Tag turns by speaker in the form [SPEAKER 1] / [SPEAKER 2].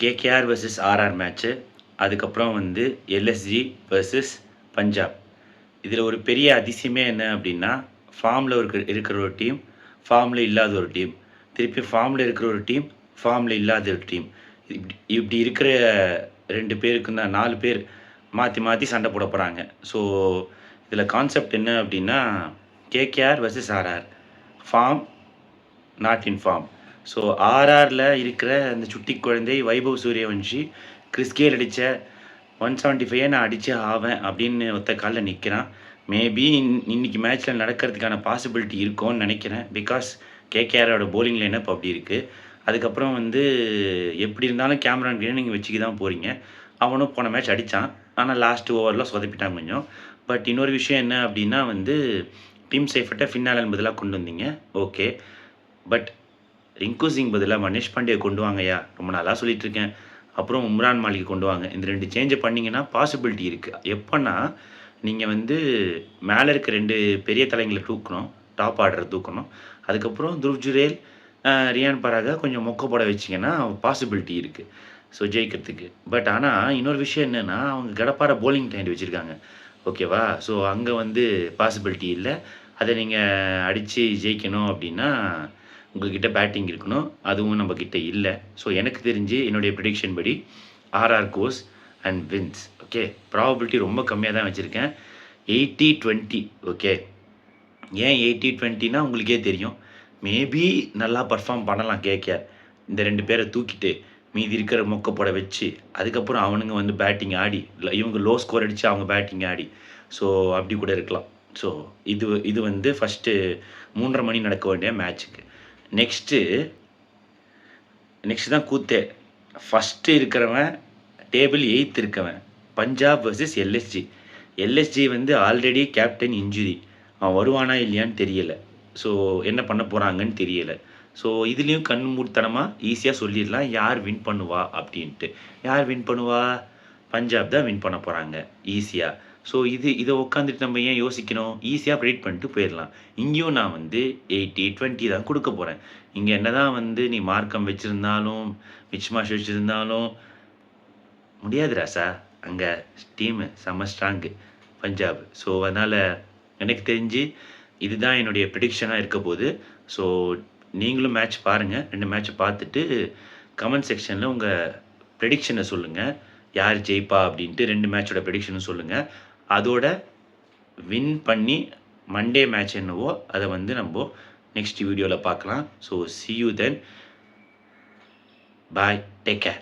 [SPEAKER 1] KKR versus RR match. அதுக்கப்புறம் வந்து LSG versus Punjab. இதில் ஒரு பெரிய அதிசயமே என்ன அப்படின்னா, ஃபார்மில் இருக்கிற ஒரு டீம், ஃபார்மில் இல்லாத ஒரு டீம், திருப்பி ஃபார்மில் இருக்கிற ஒரு டீம், ஃபார்மில் இல்லாத ஒரு டீம். இப்படி இப்படி இருக்கிற 2 பேருக்கும் தான் 4 பேர் மாற்றி மாற்றி சண்டை போட போகிறாங்க. ஸோ இதில் கான்செப்ட் என்ன அப்படின்னா, KKR versus RR. Form not in form. So ஆர்ஆரில் இருக்கிற அந்த சுட்டி குழந்தை வைபவ் சூரியவன்ஷி கிறிஸ் கேல் அடித்த 175 நான் அடித்தே ஆவேன் அப்படின்னு ஒத்த காலில் நிற்கிறான். மேபி இன்னைக்கு மேட்ச்சில் நடக்கிறதுக்கான பாசிபிலிட்டி இருக்கும்னு நினைக்கிறேன். பிகாஸ் கேகேஆரோட போலிங் லைனப் அப்படி இருக்குது. அதுக்கப்புறம் வந்து எப்படி இருந்தாலும் கேமரான் கிரீனை நீங்கள் வச்சுக்க தான் போகிறீங்க. அவனும் போன மேட்ச் அடித்தான். ஆனால் லாஸ்ட் ஓவரில் சொதப்பிட்டான் கொஞ்சம். பட் இன்னொரு விஷயம் என்ன அப்படின்னா வந்து, டீம் சேஃபர்ட்டை ஃபின்னாலன் பதிலாக கொண்டு வந்தீங்க, ஓகே. பட் ரிங்கு சிங் பதிலாக மனேஷ் பாண்டே கொண்டு வாங்கய்யா, ரொம்ப நாளாக சொல்லிட்டு இருக்கேன். அப்புறம் உம்ரான் மாலிக் கொண்டு வாங்க. இந்த 2 சேஞ்சை பண்ணிங்கன்னா பாசிபிலிட்டி இருக்குது. எப்போன்னா, நீங்கள் வந்து மேலே இருக்க 2 பெரிய தலைங்களை தூக்கணும், டாப் ஆர்டரை தூக்கணும். அதுக்கப்புறம் துருவ் ஜுரேல், ரியான் பராகை கொஞ்சம் மொக்க போட வச்சிங்கன்னா பாசிபிலிட்டி இருக்குது ஸோ ஜெயிக்கிறதுக்கு. பட் ஆனால் இன்னொரு விஷயம் என்னென்னா, அவங்க கடப்பார போலிங் டைண்ட் வச்சுருக்காங்க, ஓகேவா. ஸோ அங்கே வந்து பாசிபிலிட்டி இல்லை. அதை நீங்கள் அடித்து ஜெயிக்கணும் அப்படின்னா உங்கள்கிட்ட பேட்டிங் இருக்கணும். அதுவும் நம்மக்கிட்ட இல்லை. ஸோ எனக்கு தெரிஞ்சு என்னுடைய ப்ரெடிக்ஷன் படி RR goes and wins. Okay, probability ரொம்ப கம்மியாக தான் வச்சுருக்கேன், 80-20. ஓகே, ஏன் 80-20னா உங்களுக்கே தெரியும். மேபி நல்லா பர்ஃபார்ம் பண்ணலாம் கேகேஆர், இந்த 2 பேரை தூக்கிட்டு மீதி இருக்கிற மொக்க போட வச்சு, அதுக்கப்புறம் அவனுங்க வந்து பேட்டிங் ஆடி, இவங்க லோ ஸ்கோர் அடித்து அவங்க பேட்டிங் ஆடி, ஸோ அப்படி கூட இருக்கலாம். ஸோ இது வந்து ஃபஸ்ட்டு 3:30 மணி நடக்க வேண்டிய மேட்ச்சுக்கு. நெக்ஸ்ட்டு தான் கூத்தே. ஃபஸ்ட்டு இருக்கிறவன் டேபிள் 8th இருக்கவன் பஞ்சாப் வெர்சஸ் எல்எஸ்ஜி. எல்எஸ்ஜி வந்து ஆல்ரெடி கேப்டன் இன்ஜுரி, அவன் வருவானா இல்லையான்னு தெரியலை. ஸோ என்ன பண்ண போகிறாங்கன்னு தெரியலை. ஸோ இதுலேயும் கண் மூடித்தனமாக ஈஸியாக சொல்லிடலாம் யார் வின் பண்ணுவா அப்படின்ட்டு. யார் வின் பண்ணுவா? பஞ்சாப் தான் வின் பண்ண போகிறாங்க ஈஸியாக. ஸோ இதை உட்காந்துட்டு நம்ம ஏன் யோசிக்கணும்? ஈஸியாக ப்ரெடிக்ட் பண்ணிட்டு போயிடலாம். இங்கேயும் நான் வந்து 80-20 தான் கொடுக்க போகிறேன். இங்கே என்ன தான் வந்து நீ மார்க்கம் வச்சுருந்தாலும், மிச்மாஷ் வச்சுருந்தாலும் முடியாது ராசா. அங்கே டீமு செம்ம ஸ்ட்ராங்கு பஞ்சாப். ஸோ அதனால் எனக்கு தெரிஞ்சு இதுதான் என்னுடைய ப்ரெடிக்ஷனாக இருக்க போகுது. ஸோ நீங்களும் மேட்ச் பாருங்கள். 2 மேட்ச்சை பார்த்துட்டு கமெண்ட் செக்ஷனில் உங்கள் ப்ரெடிக்ஷனை சொல்லுங்கள், யார் ஜெயிப்பா அப்படின்ட்டு. 2 மேட்சோட ப்ரெடிக்ஷனும் சொல்லுங்கள். அதோட வின் பண்ணி மண்டே மேட்ச் என்னவோ அதை வந்து நம்ம நெக்ஸ்ட் வீடியோவில் பார்க்கலாம். So see you then. Bye. Take care.